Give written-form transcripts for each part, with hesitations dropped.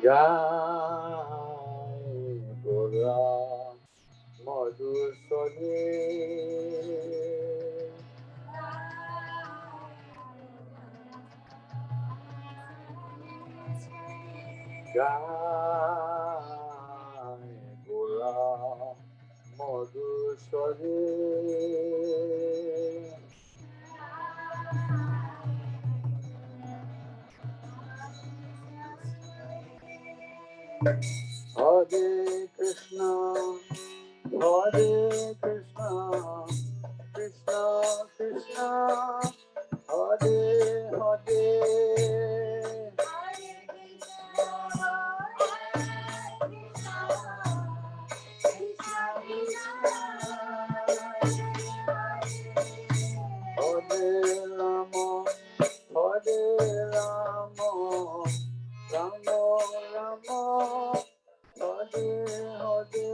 Jai Gora Madhuswade Jai Gora Madhuswade Hare Krishna, Hare Krishna, Krishna Krishna, Hare Hare, Hare Rama, Hare Rama, Rama Rama, Hare Hare.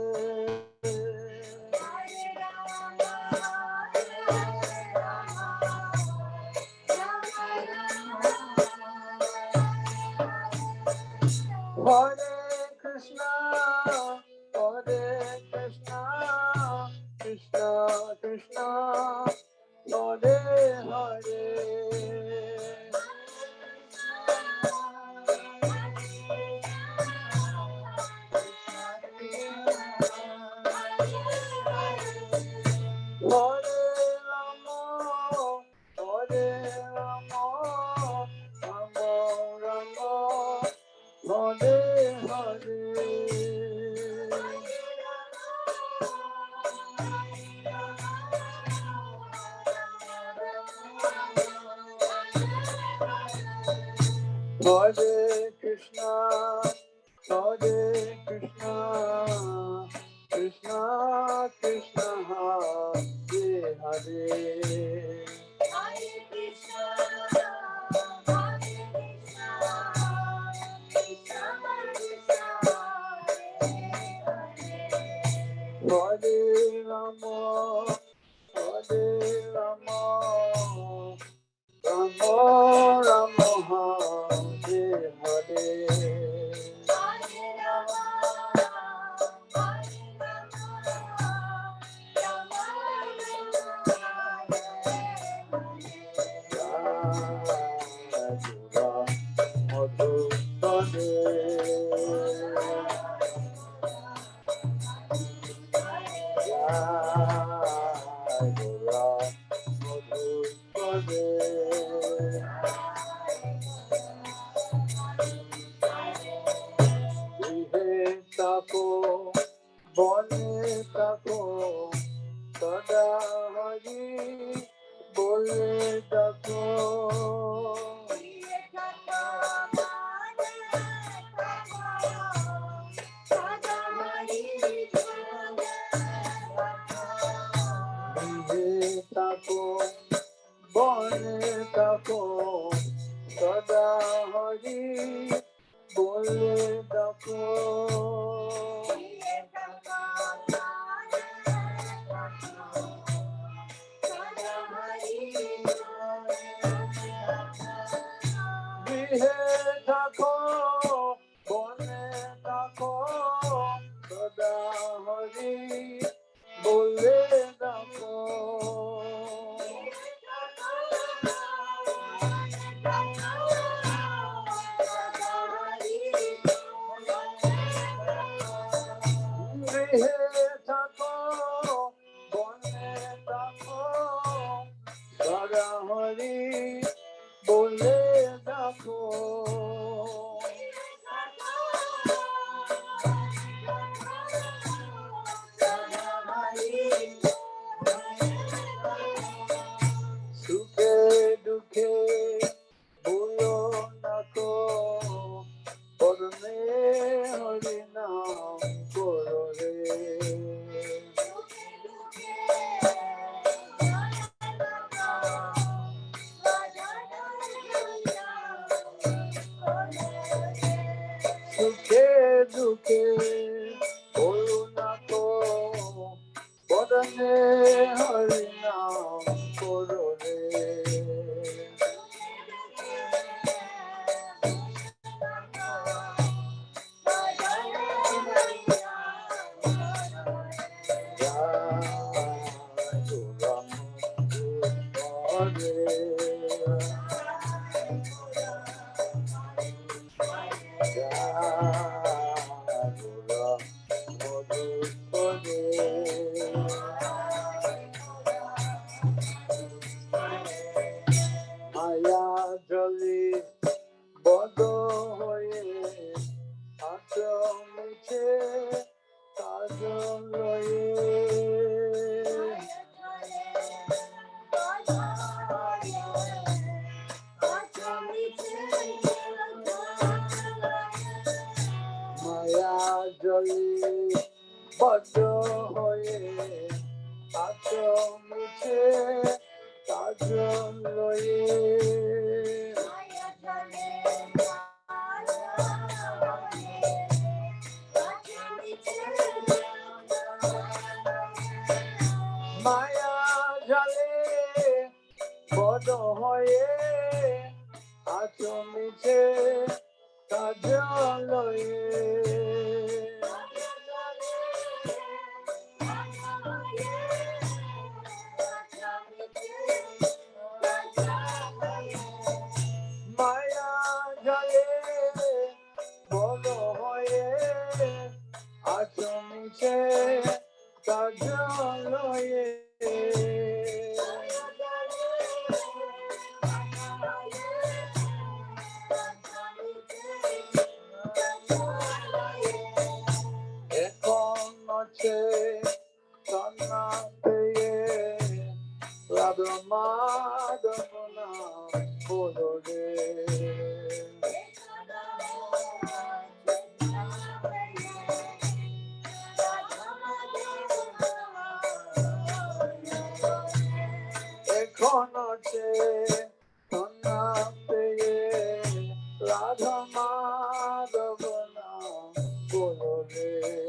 Hare Krishna, Hare Krishna, Krishna Krishna, Hare Hare. Hare Rama, Hare Rama, Rama Rama, Hare Hare. Hare Krishna, Hare Krishna, Krishna Krishna, Hare Hare. Hare Krishna, Hare Krishna, Krishna Krishna, Hare Rama, Hare Rama, Rama Rama, Hare Hare. Hare Rama, Hare Rama, Tako bone tako sada hari bole tako tako bone tako sada hari bole tako Bihe tako bone tako sada hari bole tako Bihe tako bone tako sada hari bole tako জলে বদ্ধ হয়ে আশ্রমিছে কাজ লয়ে মায়া জালে বদ্ধ হয়ে আশ্রমিছে কাজ লয়ে মায়া জলে বড় হয়ে আচমিছে কাজ লয়ে এখন আছে কন্যা পেয়ে রাধা মাধব নাম বলো রে এখন আছে কন্যা পেয়ে রাধা মাধব নাম বলো রে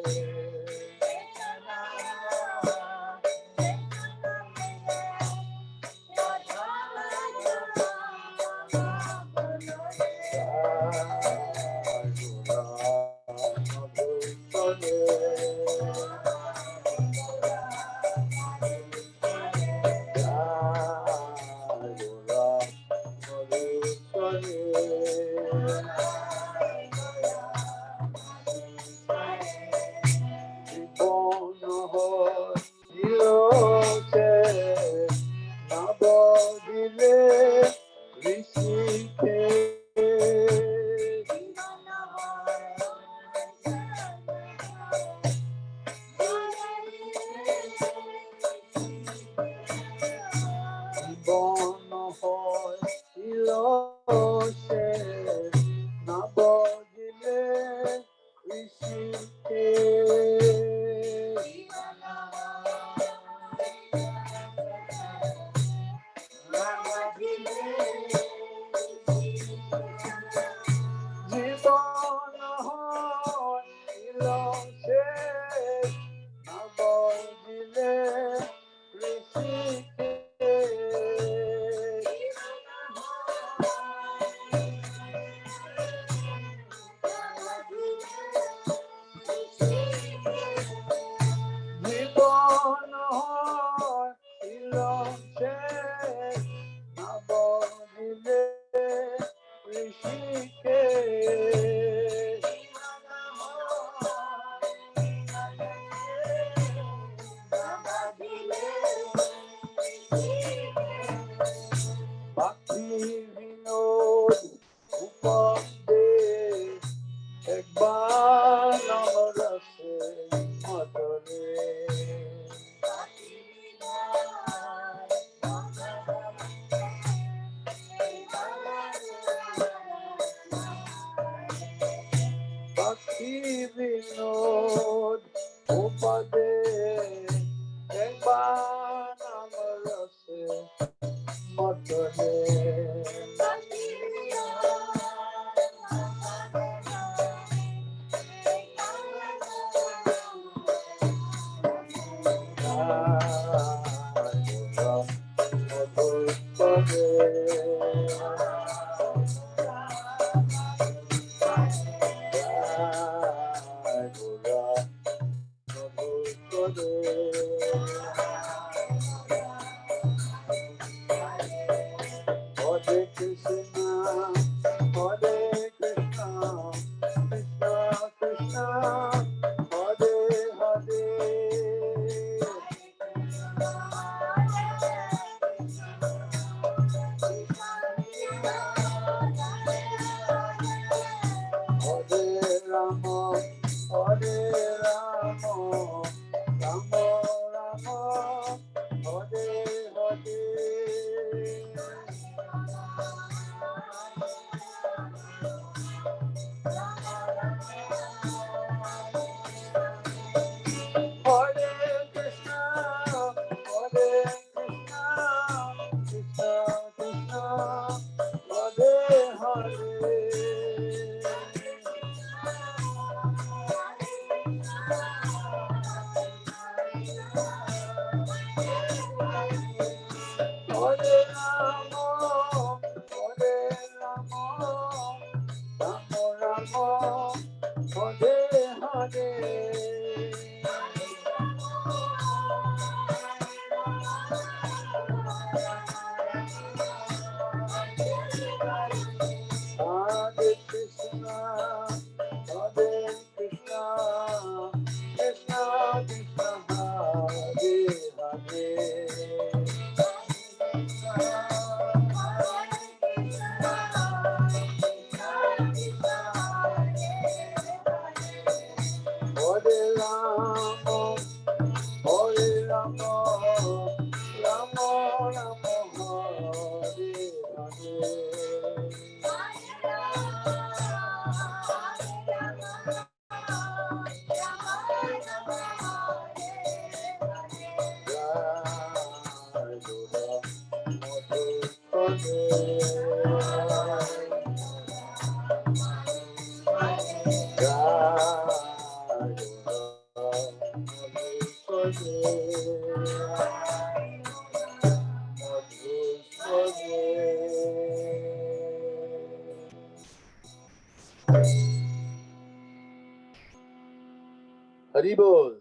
Haribol,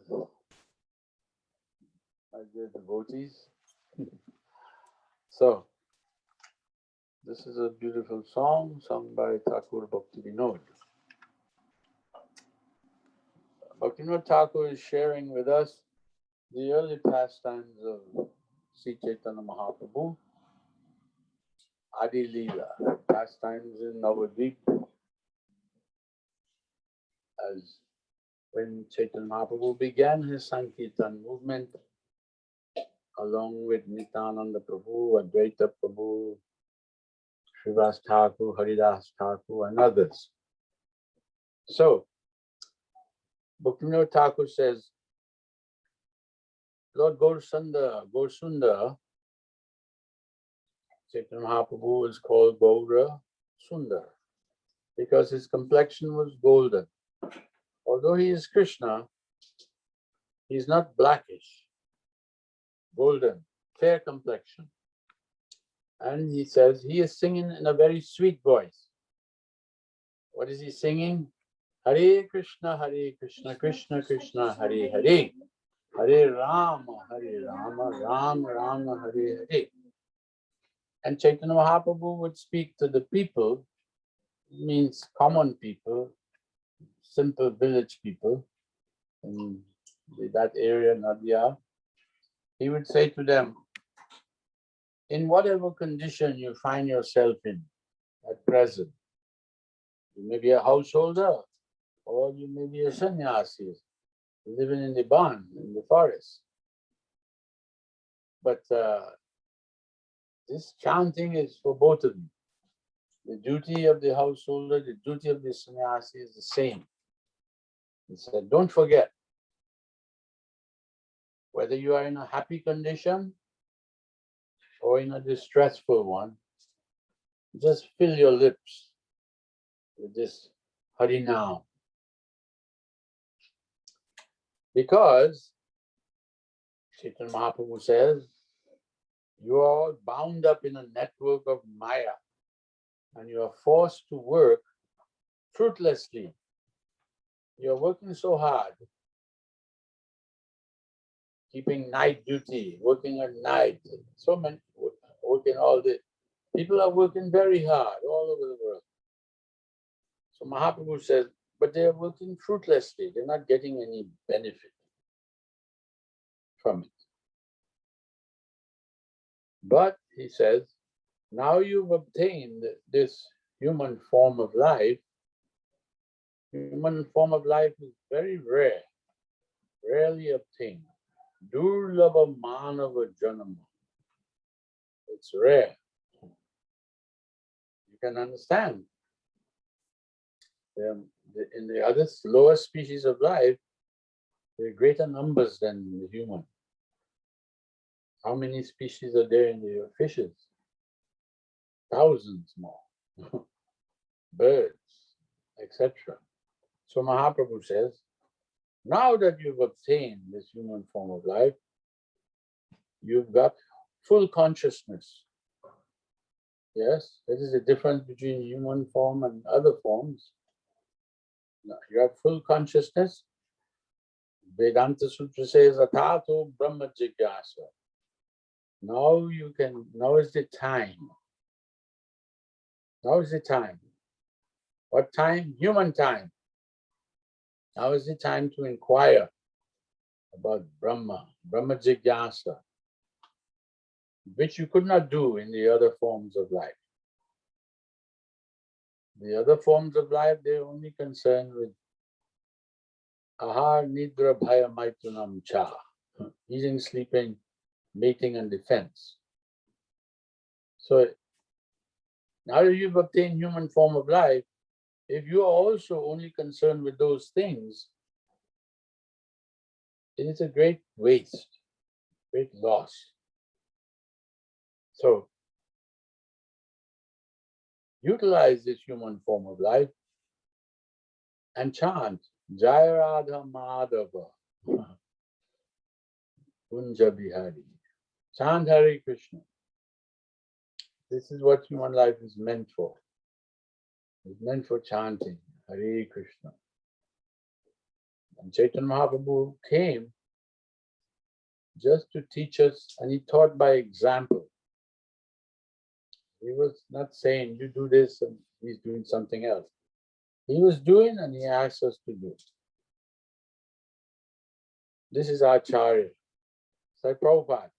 my dear devotees. So, this is a beautiful song sung by Thakur Bhakti Vinod. Bhakti Vinod Thakur is sharing with us the early pastimes of Sri Chaitanya Mahaprabhu, Adi Leela, pastimes in Navadvip, as when Chaitanya Mahaprabhu began his Sankirtan movement, along with Nityananda Prabhu, Advaita Prabhu, Srivas Thakur, Haridas Thakur, and others. So, Bhaktivinoda Thakur says, Lord Gaurasundar, Chaitanya Mahaprabhu is called Gaura Sundar because his complexion was golden. Although he is Krishna, he is not blackish, golden, fair complexion. And he says he is singing in a very sweet voice. What is he singing? Hare Krishna, Krishna Krishna, Hare Hare, Hare Rama, Rama Rama, Hare Hare. And Chaitanya Mahaprabhu would speak to the people, means common people, simple village people in that area, Nadia. He would say to them, in whatever condition you find yourself in at present, you may be a householder, or you may be a sannyasi, living in the barn, in the forest. But this chanting is for both of you. The duty of the householder, the duty of the sannyasi is the same. He said, don't forget, whether you are in a happy condition or in a distressful one, just fill your lips with this Harinam. Because Chaitanya Mahaprabhu says, you are all bound up in a network of Maya and you are forced to work fruitlessly. You are working so hard, keeping night duty, working at night, so many, working all day. People are working very hard all over the world. So Mahaprabhu says, but they are working fruitlessly. They're not getting any benefit from it. But he says, now you've obtained this human form of life. Human form of life is very rare, rarely obtained. Durlabha manava janama. It's rare. You can understand. In the other lower species of life, there are greater numbers than the human. How many species are there in the fishes? Thousands more. Birds, etc. So Mahaprabhu says, now that you've obtained this human form of life, you've got full consciousness. Yes, that is the difference between human form and other forms. Now, you have full consciousness. Vedanta Sutra says, Atato Brahma Jigyasa. Now is the time. Now is the time. What time? Human time. Now is the time to inquire about Brahma Jigyasa, which you could not do in the other forms of life. The other forms of life, they're only concerned with ahar, nidra, bhaya, maitunam, cha, eating, sleeping, mating, and defense. So now that you've obtained human form of life, if you are also only concerned with those things, it is a great waste, great loss. So utilize this human form of life and chant Jaya Radha Madhava Kunja Bihari. Chant Hare Krishna. This is what human life is meant for. It's meant for chanting Hare Krishna. And Chaitanya Mahaprabhu came just to teach us, and he taught by example. He was not saying, you do this, and he's doing something else. He was doing, and he asked us to do. This is our Acharya. It's like Prabhupada.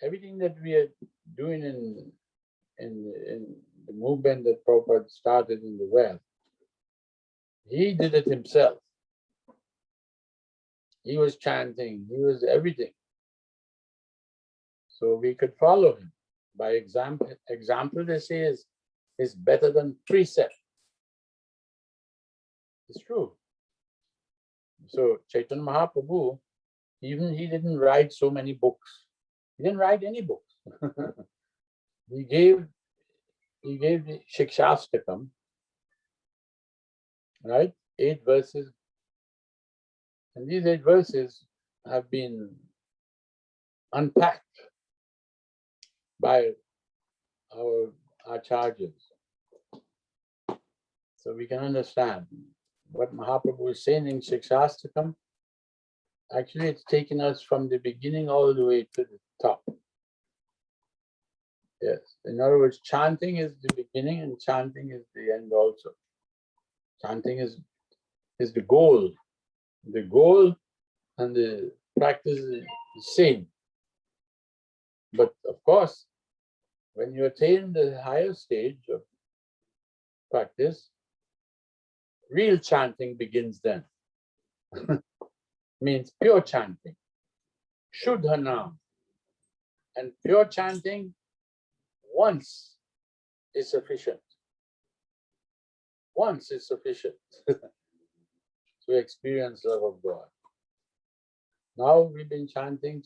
Everything that we are doing in the movement that Prabhupada started in the West, he did it himself. He was chanting, he was everything. So we could follow him. By example, they say, is better than precept. It's true. So Chaitanya Mahaprabhu, even he didn't write so many books. He didn't write any books. he gave the Shikshastakam, right? 8 verses. And these 8 verses have been unpacked by our acharyas. So we can understand what Mahaprabhu is saying in Shikshastakam. Actually, it's taken us from the beginning all the way to the top. Yes. In other words, chanting is the beginning and chanting is the end also. Chanting is the goal. The goal and the practice is the same. But of course, when you attain the higher stage of practice, real chanting begins then. Means pure chanting. Shuddha Nam. And pure chanting once is sufficient. Once is sufficient to experience love of God. Now we've been chanting.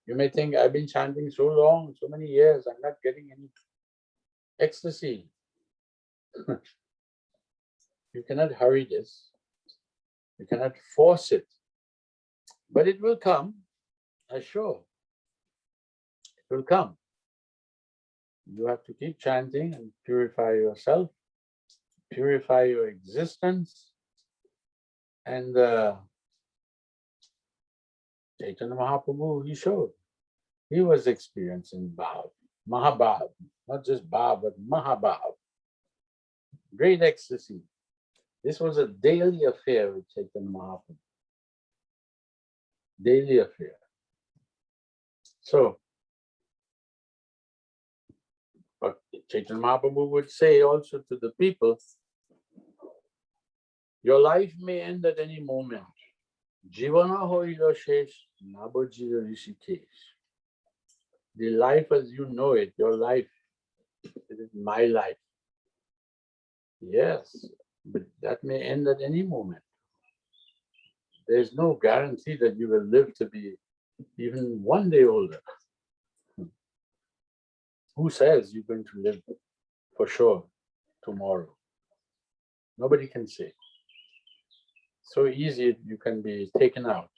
You may think, I've been chanting so long, so many years, I'm not getting any ecstasy. You cannot hurry this. You cannot force it. But it will come, I'm sure. It will come. You have to keep chanting and purify yourself, purify your existence. And Chaitanya Mahaprabhu, he showed. He was experiencing Bhav, Mahabhav, not just Bhav, but Mahabhav. Great ecstasy. This was a daily affair with Chaitanya Mahaprabhu. Daily affair. So, but Chaitanya Mahaprabhu would say also to the people, your life may end at any moment. Jivana hoilo shesh, nabojira rishikesh. The life as you know it, your life, it is my life. Yes, but that may end at any moment. There's no guarantee that you will live to be even one day older. Who says you're going to live for sure tomorrow? Nobody can say. So easy you can be taken out.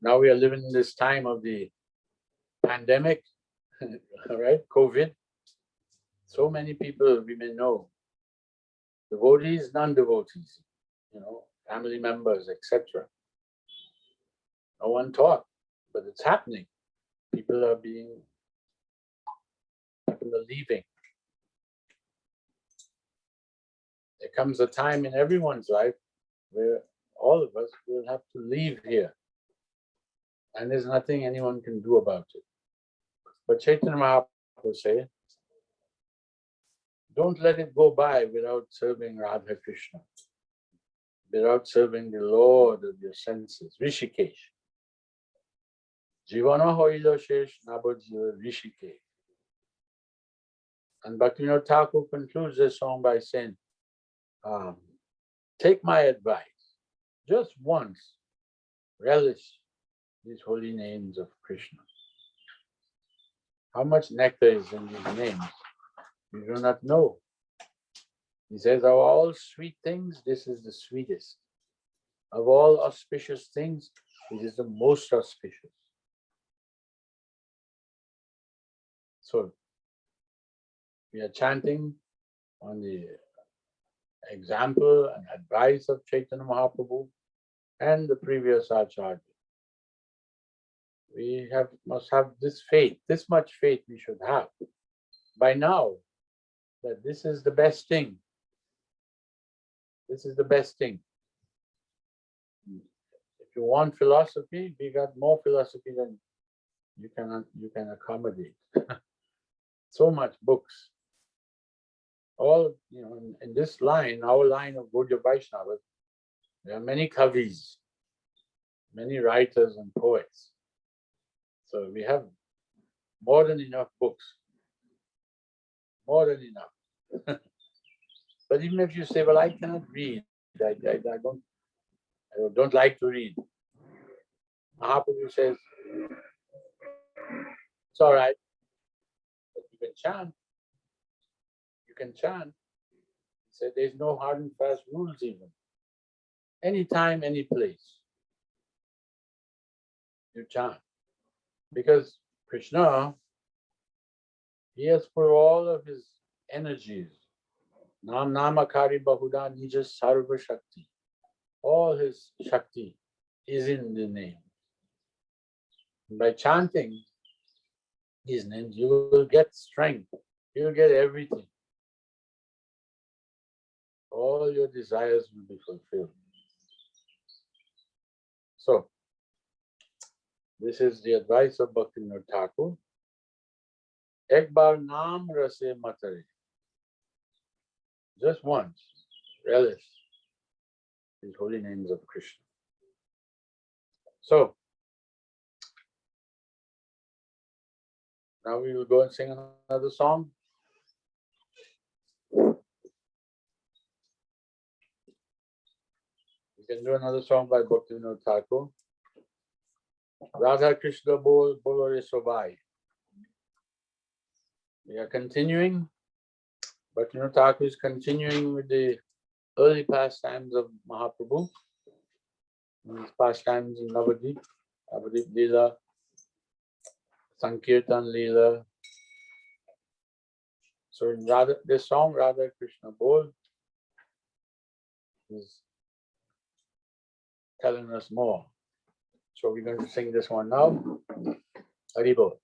Now we are living in this time of the pandemic, right? COVID. So many people we may know, devotees, non-devotees, family members, etc. No one taught, but it's happening. People are leaving. There comes a time in everyone's life where all of us will have to leave here. And there's nothing anyone can do about it. But Chaitanya Mahaprabhu said, don't let it go by without serving Radha Krishna, without serving the Lord of your senses, Rishikesh. Jivana hoilo shesh nabojira Rishikesh. And Bhaktivinoda Thakur concludes this song by saying, take my advice, just once, relish these holy names of Krishna. How much nectar is in these names? You do not know. He says, of all sweet things, this is the sweetest. Of all auspicious things, it is the most auspicious. So, we are chanting on the example and advice of Chaitanya Mahaprabhu and the previous Acharya. We must have this faith, this much faith we should have by now, that this is the best thing. This is the best thing. If you want philosophy, we got more philosophy than you can accommodate. So much books. All, in this line, our line of Gaudiya Vaishnavas, there are many kavis, many writers and poets. So we have more than enough books. More than enough. But even if you say, well, I cannot read, I don't like to read. Mahaprabhu says, it's all right, but you can chant. You can chant. He said, there's no hard and fast rules even. Anytime, any place, you chant. Because Krishna, he has put all of his energies, Nam Namakari Bahuda Nija Sarva Shakti. All his Shakti is in the name. By chanting his name, you will get strength. You will get everything. All your desires will be fulfilled. So, this is the advice of Bhaktivinoda Thakur. Ek bar naam rase matare. Just once, relish these holy names of Krishna. So, now we will go and sing another song. We can do another song by Bhaktivinoda Thakur. Radha Krishna Bol Bolore Sobai. We are continuing. Bhaktivinoda Thakur is continuing with the early pastimes of Mahaprabhu. These pastimes in Navadip Leela, Sankirtan Leela. So in this song, Radha Krishna Bol, is telling us more. So we're going to sing this one now. Hari Bol.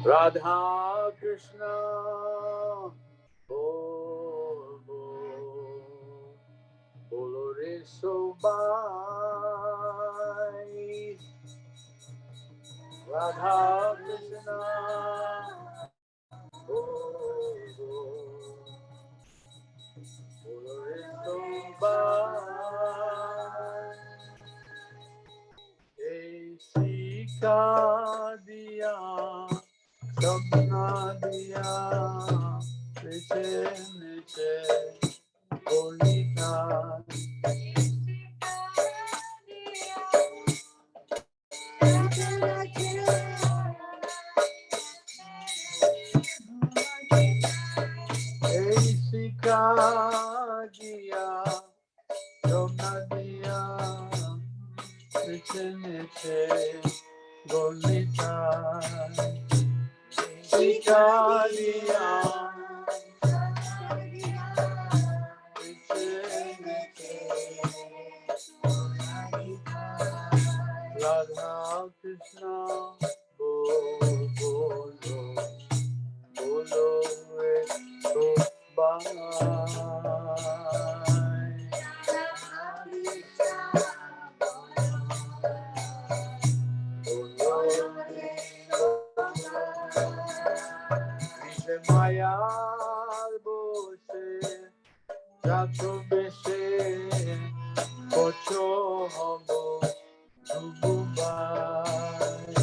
Radha Krishna Bol Bol Bolore Sobai. Radha Krishna Bol Bol Bolore Sobai. Sika diya Sabna diya Niche niche Bolita. Sika diya Sabna diya Niche niche Bolita. Sika diya Radha Krishna Bolo Bolo Bolo Re Sobai. Mayar bose jato beshe kocho hobo dubai.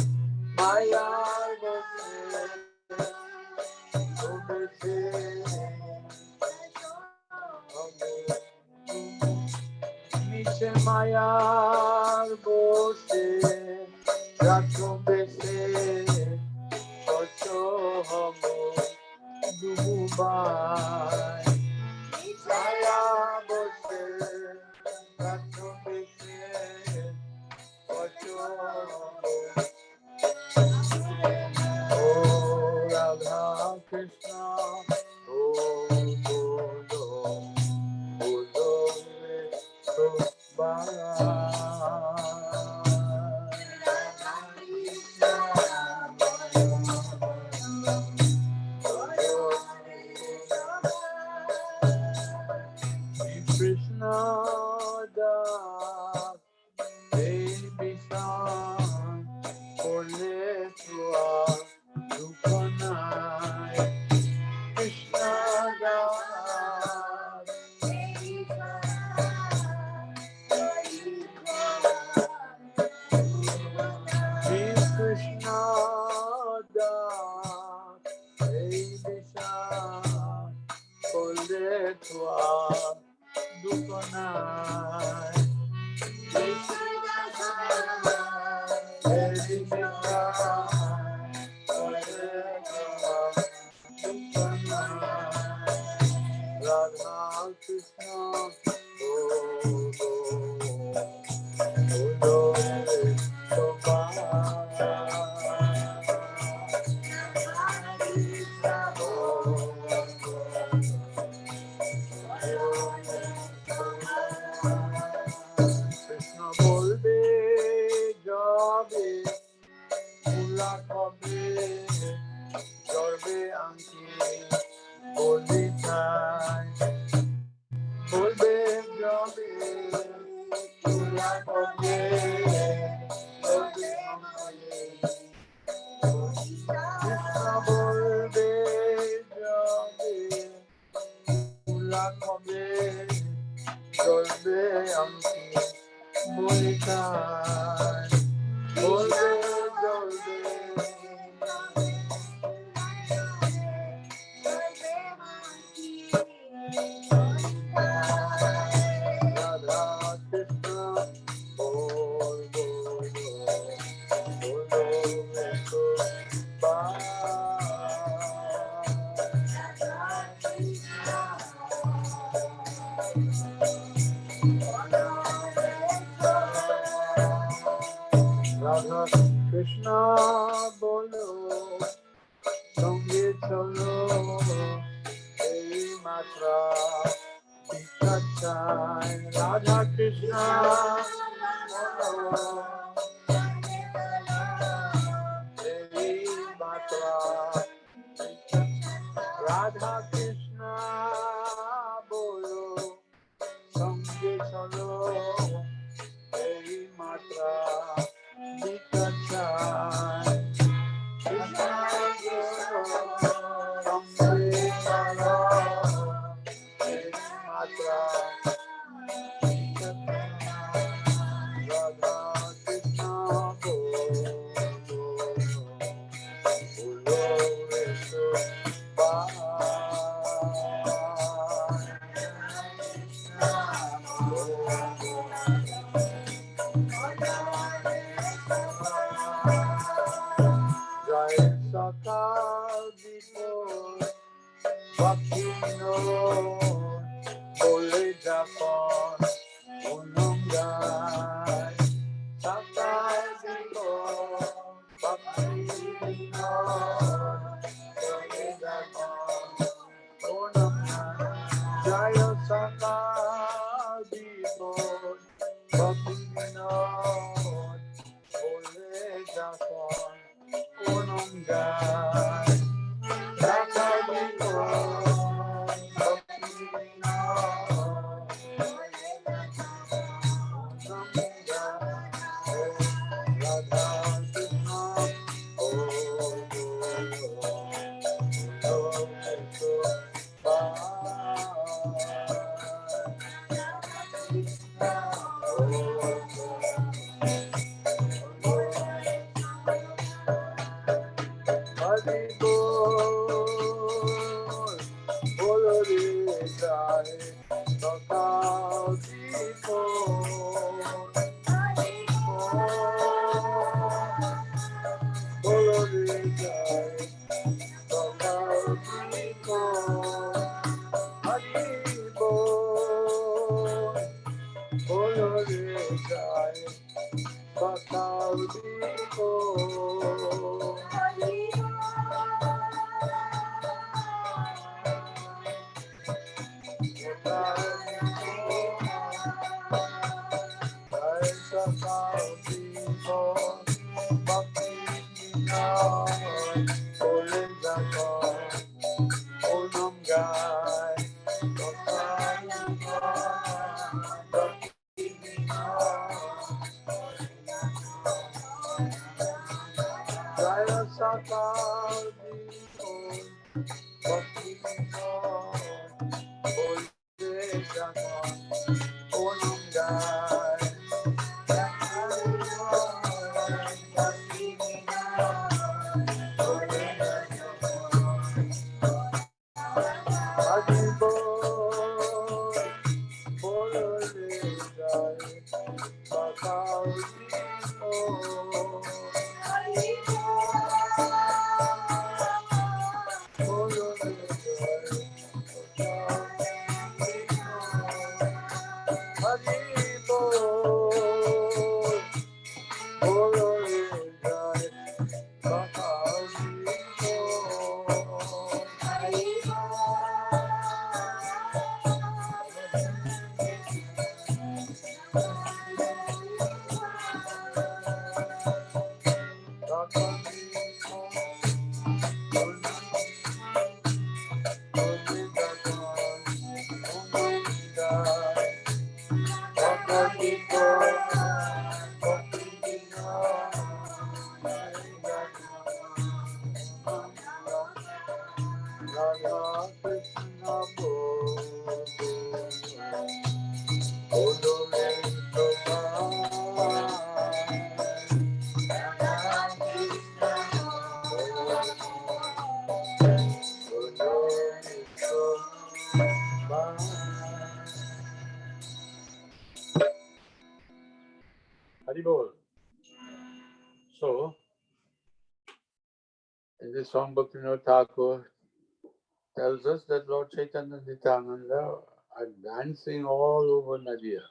Mayar bose jato beshe hobo niche mayar bose jato beshe kocho hobo Dubai. Krishna Das, baby son, ole tua dukanai. Krishna Das, baby son, Krishna Das, baby son, ole tua dukanai. Radha Krishna, Krishna bolbe jabe, mula kabe, jarbe anki, bolbe thai, bolbe jabe, mula kabe, jarbe anki. Krishna bolbe jabe, mula kabe, jarbe anki, bolbe thai. Bolbe jalbe, Radha Krishna, bol bol bol bol Radha Krishna bolo, Sange chalo, Hey Matra, Pikachai. Radha Krishna bolo, Hey Matra, Radha Krishna bolo, Sange chalo, Hey Matra, Pikachai. Krishna bolo, Sange chalo, Hey Matra, Radha Krishna bolo, Jai Sakal Vipul Bhakti-no Bole Japon Unungai Sakal Vipul Bhakti-no Bole Japon Unungai Jaya Sakal Vipul Bhakti-no Bole Japon Unungai Sakal Vipul Bhakti-no Radha Krishna, Hari Bol, Bolo Re Jai, Sakal Vipul, Bolo Re Jai, Sakal Vipul, Hari Bol, Bolo Re Jai, Sakal Vipul. Haribol. So, in this song, Bhaktivinoda Thakur tells us that Lord Chaitanya and Nityananda are dancing all over Nadia.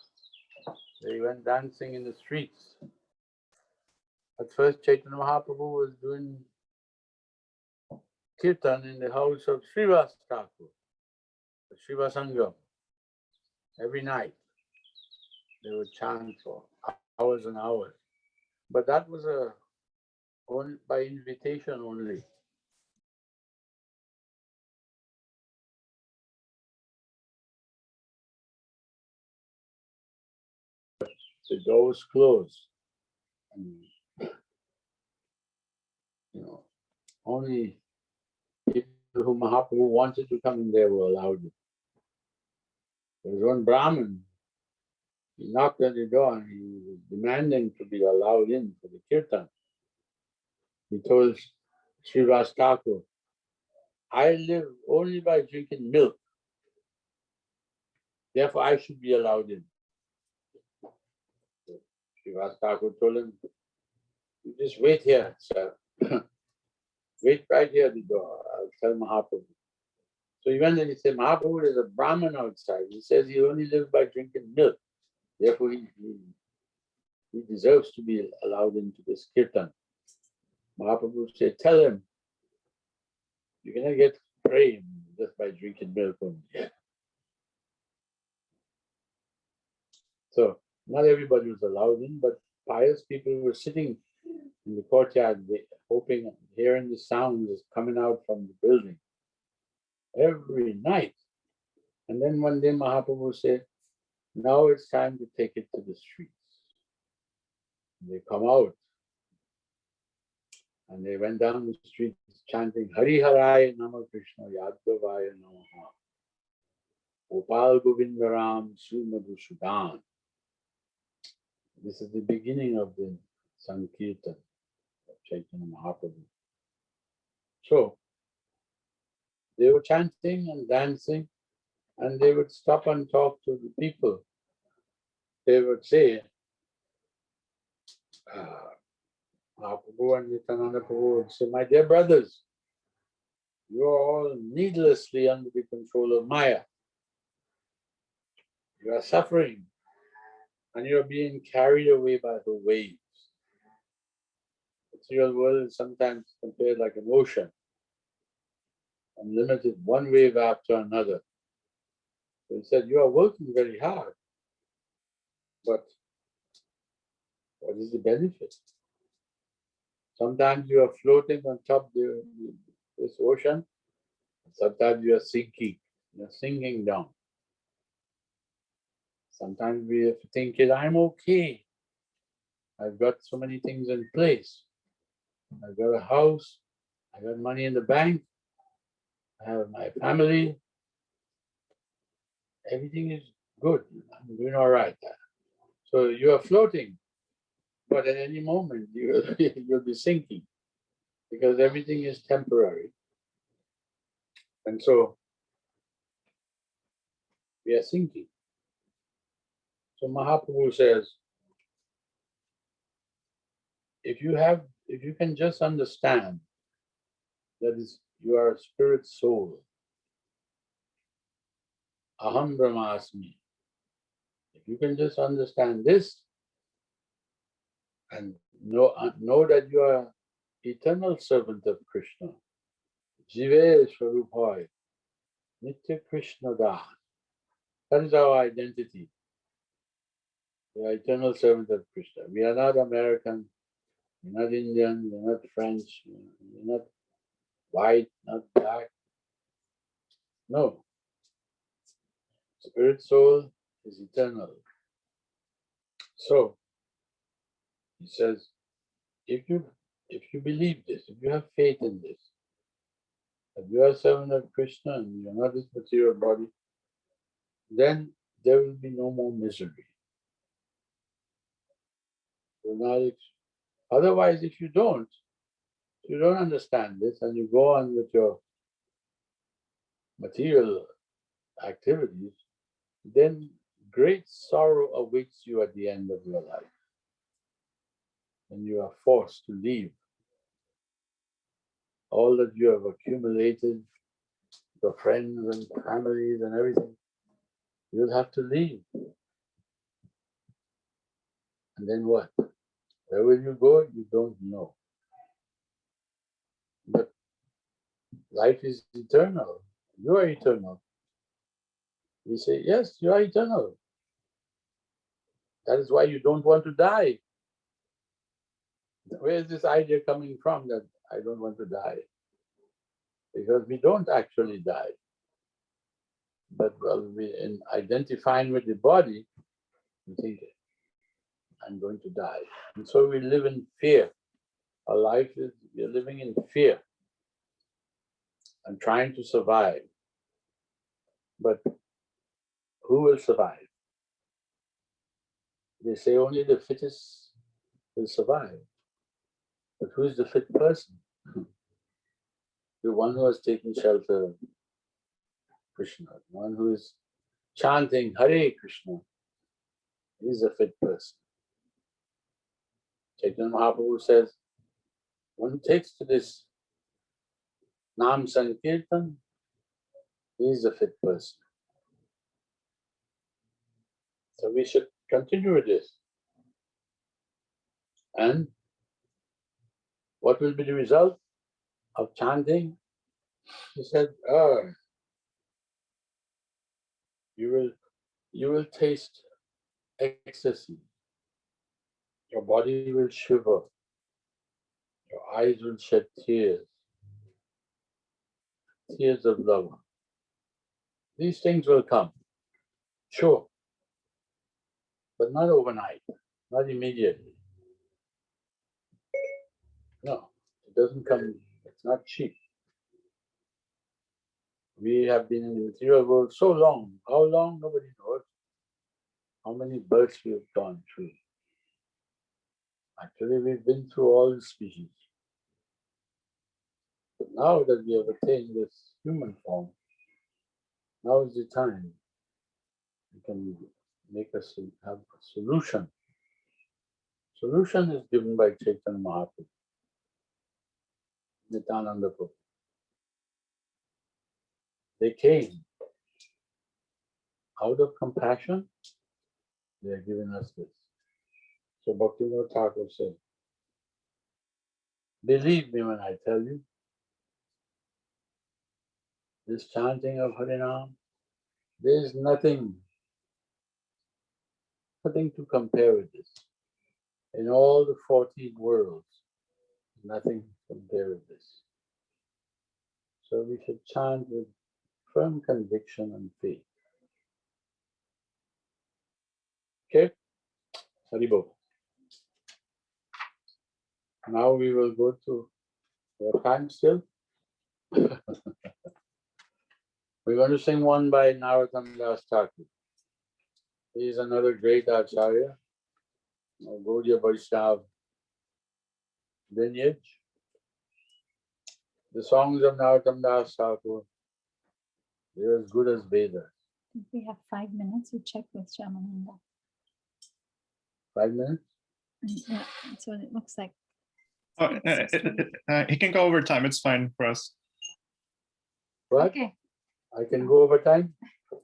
They went dancing in the streets. At first, Chaitanya Mahaprabhu was doing kirtan in the house of Srivas Thakur, the Shiva Sangam. Every night, they would chant for hours and hours. But that was by invitation only. The doors closed. And, only people who Mahaprabhu wanted to come in there were allowed. There was one Brahmin. He knocked on the door and he was demanding to be allowed in for the kirtan. He told Srivas Thakur, I live only by drinking milk. Therefore, I should be allowed in. Srivas Thakur told him, you just wait here, sir. Wait right here at the door. I'll tell Mahaprabhu. So he went and he said, Mahaprabhu, there's a Brahmin outside. He says he only lives by drinking milk. Therefore, he deserves to be allowed into this kirtan. Mahaprabhu said, tell him, you're going to get prayed just by drinking milk only. So, not everybody was allowed in, but pious people were sitting in the courtyard, hoping, hearing the sounds coming out from the building every night. And then one day Mahaprabhu said, now it's time to take it to the streets. And they come out and they went down the streets chanting Hari Haraya Nama Krishna Yadavaya Namaha Gopal Govindaram Sumadhusudan. This is the beginning of the Sankirtan of Chaitanya Mahaprabhu. So they were chanting and dancing, and they would stop and talk to the people. They would say, Mahaprabhu and Nityananda Prabhu would say, my dear brothers, you are all needlessly under the control of Maya. You are suffering, and you are being carried away by the waves. The material world is sometimes compared like an ocean, unlimited, one wave after another. So he said, you are working very hard, but what is the benefit? Sometimes you are floating on top of this ocean, sometimes you are sinking, you are sinking down. Sometimes we have to think, I'm okay. I've got so many things in place. I've got a house, I got money in the bank, I have my family, everything is good, I'm doing all right. So you are floating, but at any moment you'll be sinking because everything is temporary. And so we are sinking. So Mahaprabhu says, if you can just understand that you are a spirit soul, Aham Brahmasmi. If you can just understand this and know that you are eternal servant of Krishna, Jive Swarupai, Nitya Krishna Da. That is our identity. We are eternal servant of Krishna. We are not American, we're not Indian, we're not French, we're not white, not black. No. Spirit soul is eternal. So he says, if you believe this, if you have faith in this, that you are a servant of Krishna and you are not this material body, then there will be no more misery. Otherwise, if you don't understand this and you go on with your material activities, then great sorrow awaits you at the end of your life. And you are forced to leave all that you have accumulated, your friends and families and everything. You'll have to leave. And then what? Where will you go? You don't know. But life is eternal. You are eternal. We say, yes, you are eternal. That is why you don't want to die. Where is this idea coming from that I don't want to die? Because we don't actually die. But in identifying with the body, we think, I'm going to die. And so we live in fear. Our life is, we're living in fear and trying to survive. But who will survive? They say only the fittest will survive. But who is the fit person? The one who has taken shelter of Krishna, the one who is chanting Hare Krishna, he is a fit person. Chaitanya Mahaprabhu says, one who takes to this Nam Sankirtan, he is a fit person. So we should continue with this. And what will be the result of chanting? He said, you will taste ecstasy. Your body will shiver. Your eyes will shed tears. Tears of love. These things will come, sure, but not overnight, not immediately. No, it doesn't come, it's not cheap. We have been in the material world so long. How long? Nobody knows. How many births we have gone through. Actually, we've been through all species. But now that we have attained this human form, now is the time we can make us have a solution. Solution is given by Chaitanya Mahaprabhu, Nityananda Prabhu. They came out of compassion, they are giving us this. So Bhaktivinoda Thakur said, believe me when I tell you, this chanting of Harinam, there is nothing to compare with this. In all the 14 worlds, nothing to compare with this. So we should chant with firm conviction and faith. Okay? Haribol. Now we will go to your time still. We're going to sing one by Narottam Das Thakur. He is another great Acharya, Gaudiya Vaishnava lineage. The songs of Narottam Das Thakur, they're as good as Vedas. We have 5 minutes. You check with Shamananda. 5 minutes? Yeah, that's what it looks like. Oh, he can go over time. It's fine for us. What? Okay. I can go over time?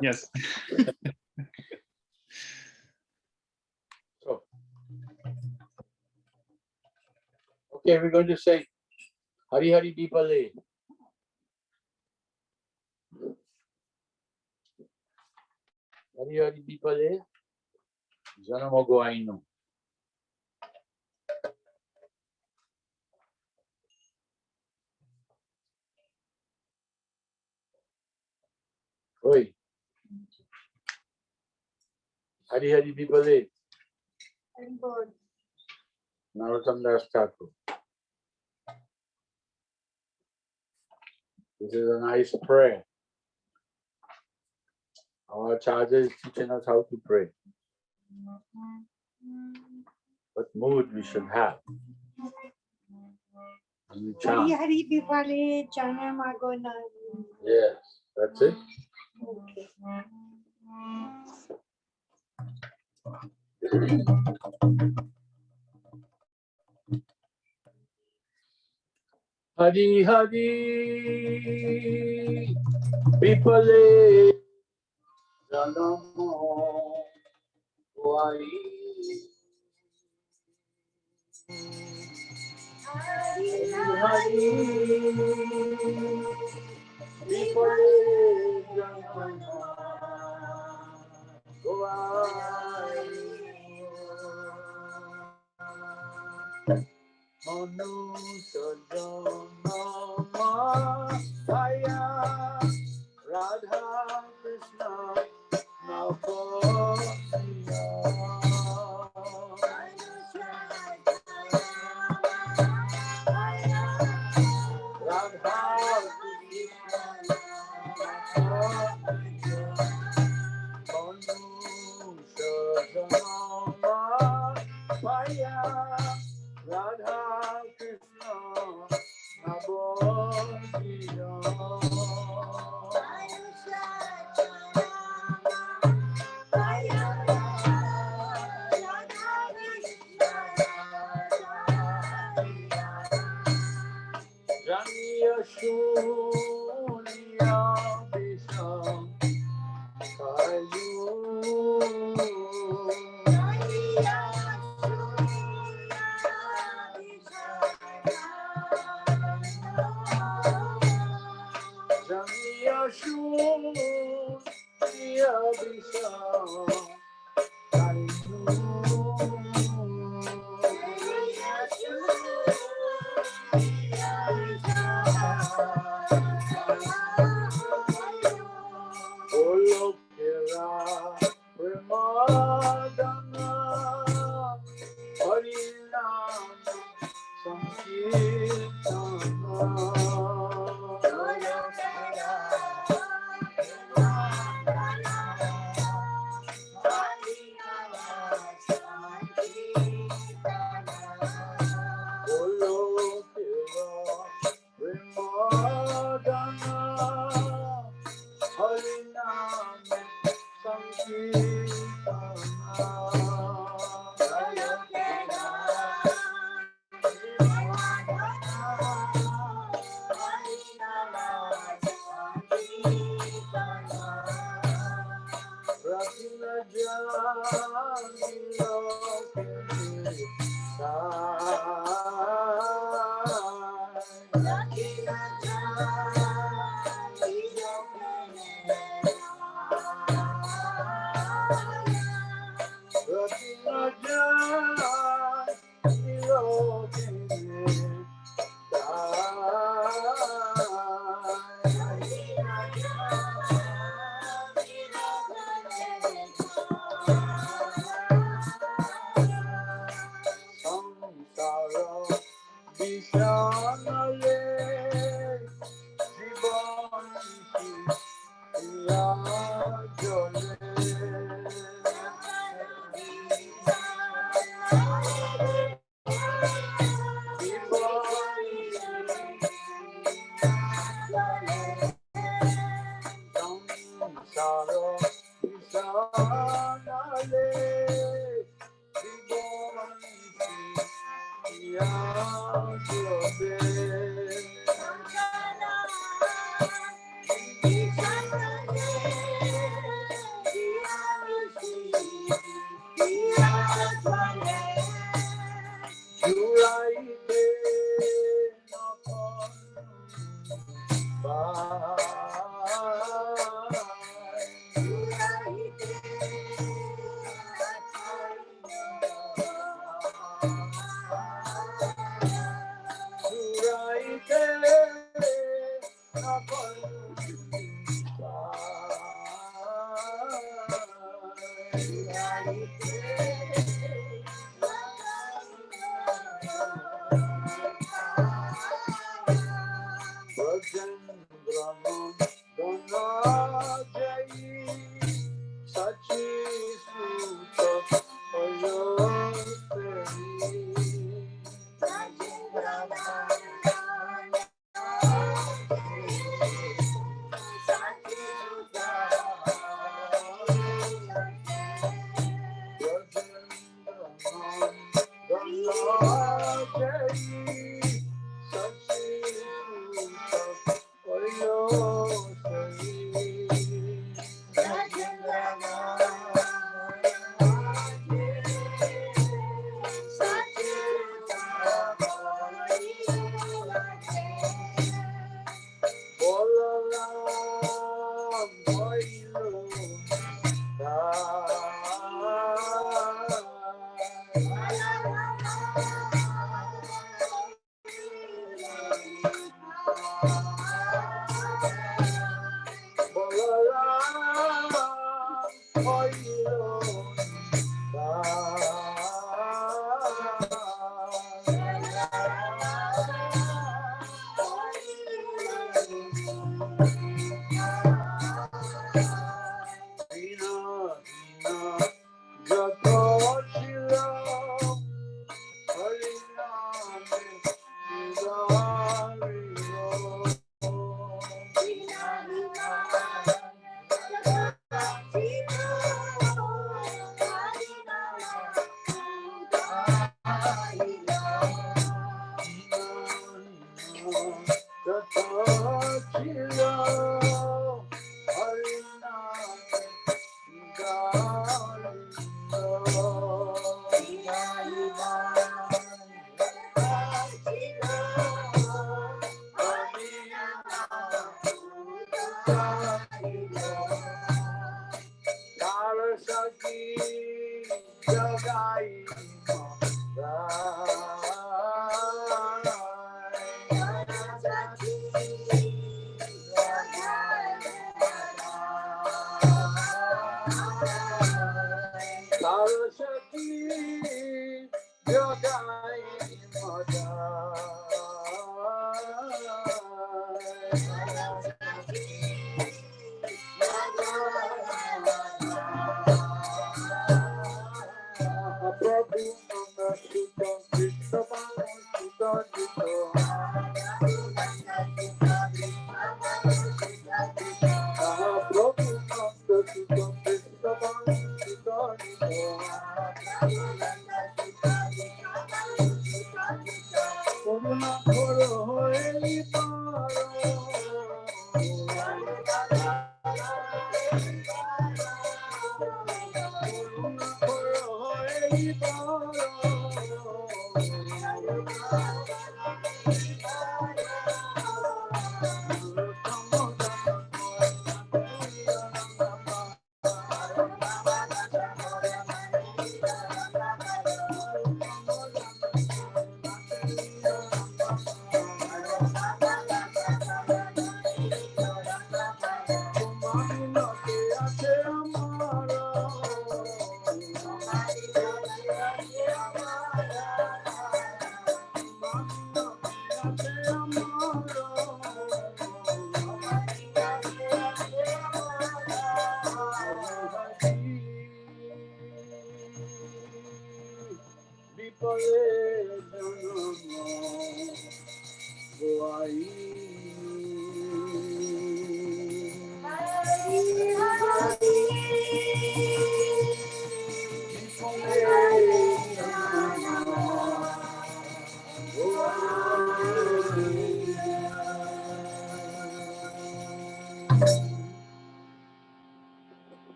Yes. So, okay, we're going to say Hari Hari Dipale. Hari Hari Dipale, Janamo Goaino. Oi. Hari Hari Dipale. Narottam Das Thakur. This is a nice prayer. Our Acharya is teaching us how to pray. What mood we should have. And we chant. Yes, that's it. Okay. Hari Hari Vipale Janamo Vai Hari Hari Vipale Janamo Vai Manu Sajanama Bhaya Radha Krishna Navasiya Radha Krishna Manu Sajanama Bhaya Radha Krishna Navasiya Janiya Shuniya Visham Kayu Janiya Shuniya Visham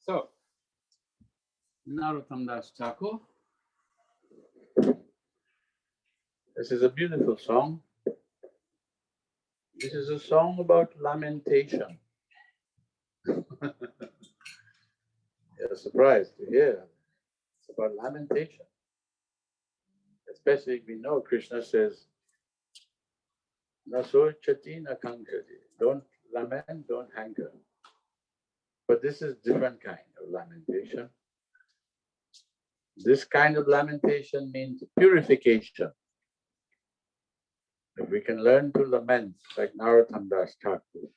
So, Narottam Das Thakur. This is a beautiful song. This is a song about lamentation. You're surprised to hear. It's about lamentation. Especially we know Krishna says, Naso chati na kankati. Don't lament, don't hanker. But this is different kind of lamentation. This kind of lamentation means purification. If we can learn to lament like Narottam Das Thakur,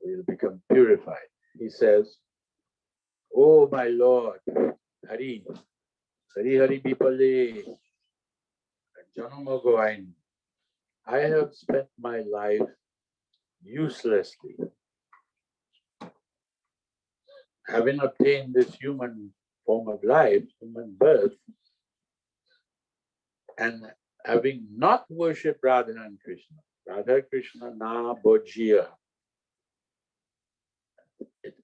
we'll become purified. He says, "Oh my Lord, Hari, Hari Hari Bipale, Janama Goain, I have spent my life uselessly. Having obtained this human form of life, human birth, and having not worshipped Radha and Krishna, Radha Krishna na bojia,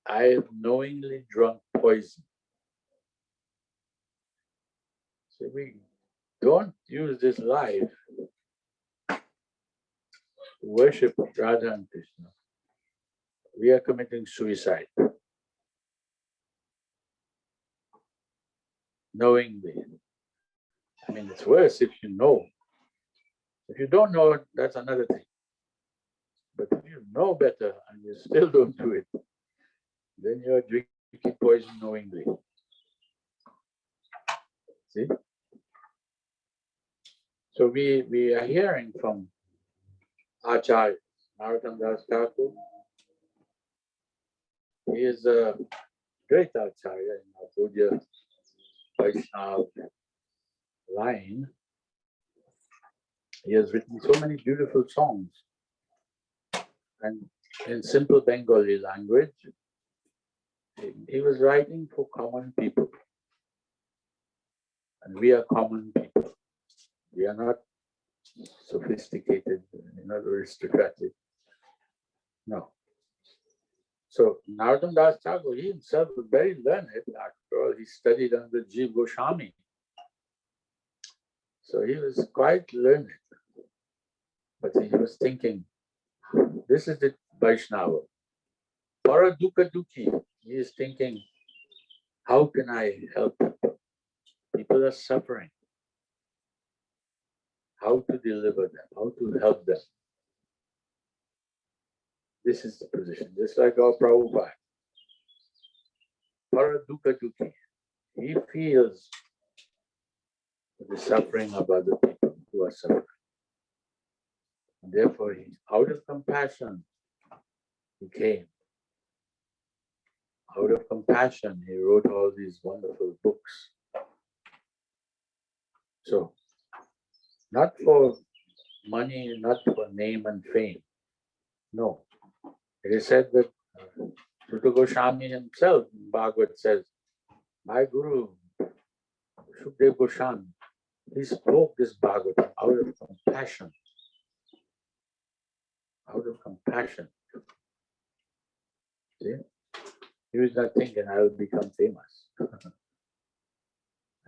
I have knowingly drunk poison." So we don't use this life to worship Radha and Krishna. we are committing suicide knowingly. I mean, it's worse if you know. If you don't know, that's another thing. But if you know better and you still don't do it, then you're drinking poison knowingly. See? So we are hearing from Acharya, Narottam Das Thakur. He is a great Acharya in our Gaudiya Vaishnava line. He has written so many beautiful songs, and in simple Bengali language. He was writing for common people, and we are common people. We are not sophisticated, not aristocratic. No. So Narottam Das Thakur, he himself was very learned. After all, he studied under Jiva Goswami. So he was quite learned. But he was thinking, this is the Vaishnava. Para dukkha dukhi. He is thinking, how can I help people? People are suffering. How to deliver them, how to help them. This is the position, just like our Prabhupada. Para dukkha dukhi. He feels the suffering of other people who are suffering. And therefore, out of compassion, he came. Out of compassion, he wrote all these wonderful books. So, not for money, not for name and fame. No. It is said that Srila Goswami himself in Bhagavad says, my Guru, Shukdev Goswami, he spoke this Bhagavad out of compassion. Out of compassion. See? He was not thinking I will become famous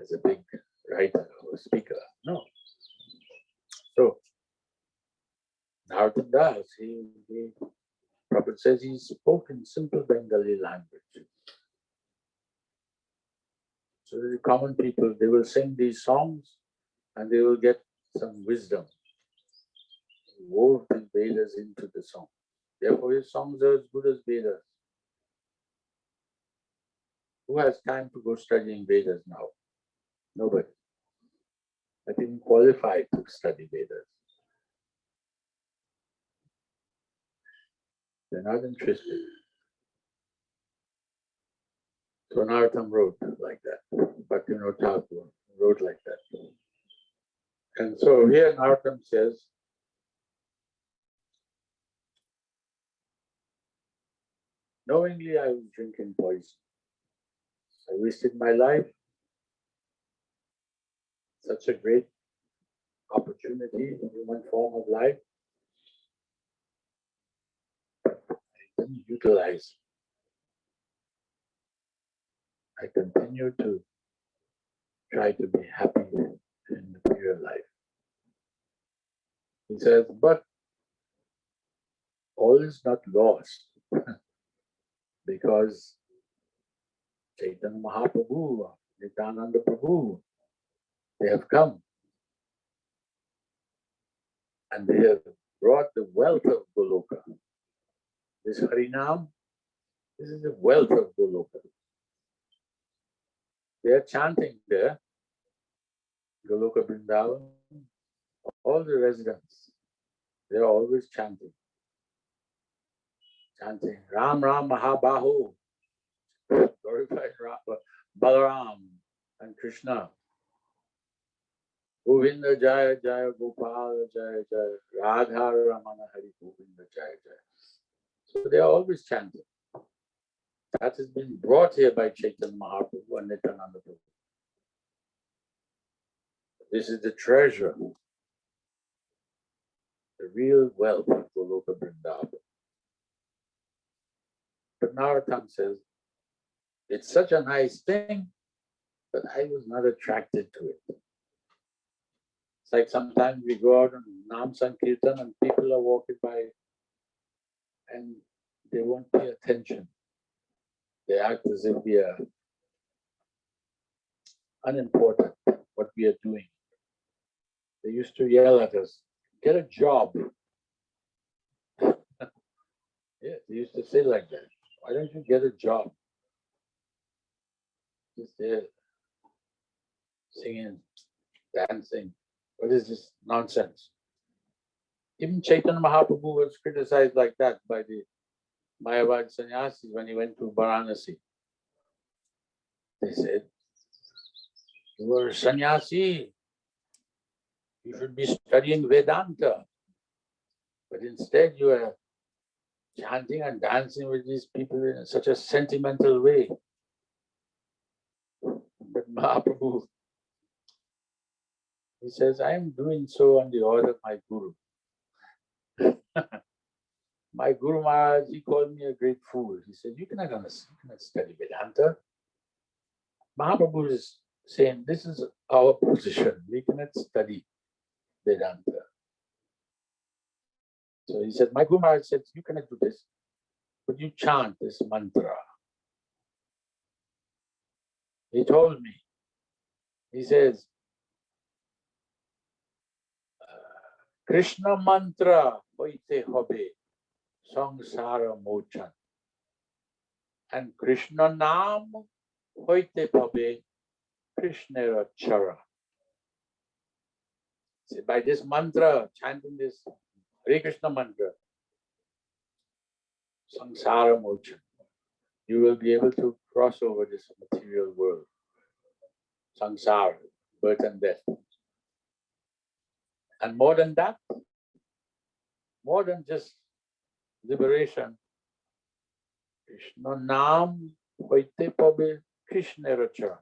as a big writer or speaker. No. So, Narottam Das, Prabhupada says he spoke in simple Bengali language. So the common people, they will sing these songs and they will get some wisdom. He wove the Vedas into the song. Therefore his songs are as good as Vedas. Who has time to go studying Vedas now? Nobody. Not even qualified to study Vedas. They're not interested. So Narottam wrote like that. Bhaktivinoda Thakur wrote like that. And so here Narottam says, knowingly I was drinking poison. I wasted my life. Such a great opportunity, human form of life. I didn't utilize. I continue to try to be happy in the pure life. He says, but all is not lost because Chaitanya Mahaprabhu, Nityananda Prabhu, they have come and they have brought the wealth of Goloka. This Harinam, this is the wealth of Goloka. They are chanting there, Goloka Vrindavan, all the residents, they are always chanting. Chanting Ram Ram Mahabahu, glorified Balaram and Krishna. Govinda Jaya Jaya Gopala Jaya Jaya Radha Ramana Hari Govinda Jaya Jaya. So they are always chanting. That has been brought here by Chaitanya Mahaprabhu and Nityananda Prabhu. This is the treasure, the real wealth of Goloka Vrindavan. But Narottam says, it's such a nice thing, but I was not attracted to it. It's like sometimes we go out on Nam Sankirtan and people are walking by and they won't pay attention. They act as if we are unimportant, what we are doing. They used to yell at us, "Get a job." Yeah, they used to say like that. Why don't you get a job? Just there singing, dancing. What is this nonsense? Even Chaitanya Mahaprabhu was criticized like that by the Mayavad sannyasis when he went to Varanasi. They said, "You are a sannyasi. You should be studying Vedanta. But instead you are chanting and dancing with these people in such a sentimental way." But Mahaprabhu, he says, "I am doing so on the order of my Guru." My Guru Maharaj, he called me a great fool. He said, you cannot study Vedanta." Mahaprabhu is saying, this is our position. We cannot study Vedanta. So he said, my Guru Maharaj said, you cannot do this, but you chant this mantra. He told me, he says, Krishna mantra hoite hobe sangsara mochan. And Krishna naam hoite pabe Krishnera chara. See, by this mantra, chanting this Hare Krishna mantra, samsara mochan, you will be able to cross over this material world. Samsara, birth and death. And more than that, more than just liberation, Krishna naam hoite pabe Krishnera chara.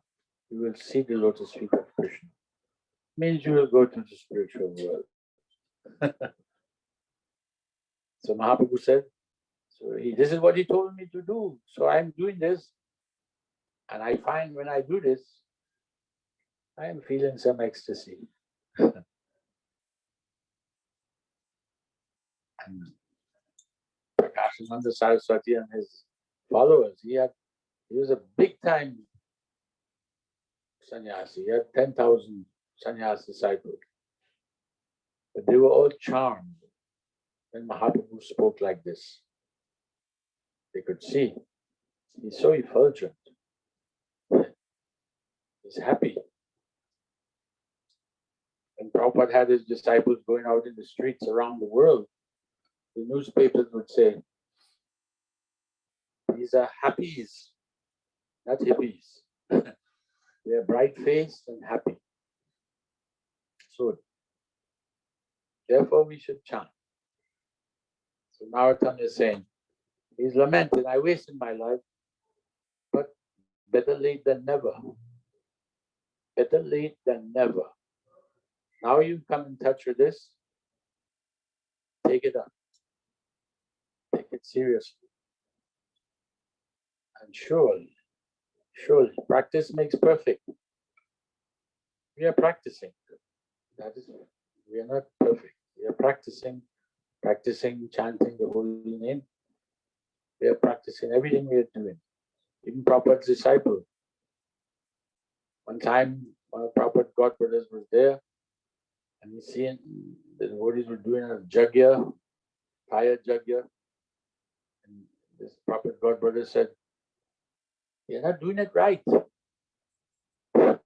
You will see the lotus feet of Krishna. Means you will go to the spiritual world. So Mahaprabhu said, this is what he told me to do. So I'm doing this. And I find when I do this, I am feeling some ecstasy. And Prakashananda Saraswati and his followers, he was a big time sannyasi. He had 10,000 sannyas disciples. But they were all charmed when Mahaprabhu spoke like this. They could see he's so effulgent. He's happy. When Prabhupada had his disciples going out in the streets around the world, the newspapers would say, these are happies, not hippies. They are bright-faced and happy. So, therefore we should chant. So Narottam is saying, he's lamenting, I wasted my life, but better late than never. Better late than never. Now you come in touch with this, take it up. Take it seriously. And surely, practice makes perfect. We are practicing. That is, we are not perfect. We are practicing, chanting the holy name. We are practicing everything we are doing. Even Prabhupada's disciple. One time, one of Prabhupada's godbrothers was there, and he seen the devotees were doing a jagya, fire jagya. And this Prabhupada's godbrother said, you're not doing it right. Not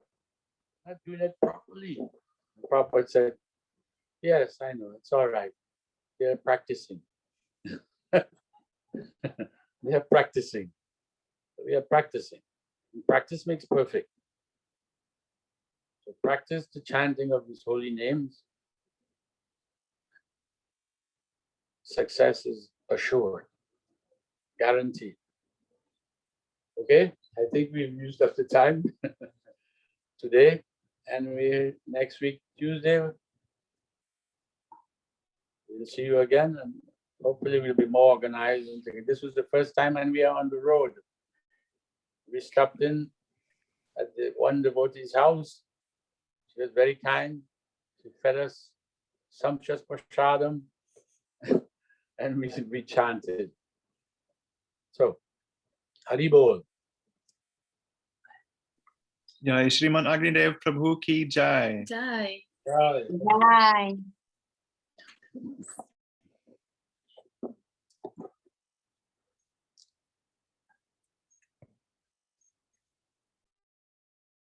doing it properly. And Prabhupada said, yes, I know, it's all right. They're practicing. They are practicing. We are practicing. And practice makes perfect. So practice the chanting of these holy names. Success is assured, guaranteed. Okay, I think we've used up the time today, and next week, Tuesday, we'll see you again, and hopefully we'll be more organized. This was the first time and we are on the road. We stopped in at the one devotee's house. She was very kind. She fed us sumptuous prasadam and we chanted. So, Hari Bol. Jai Shriman Agnidev Prabhu ki jai. Jai. Jai. Bye.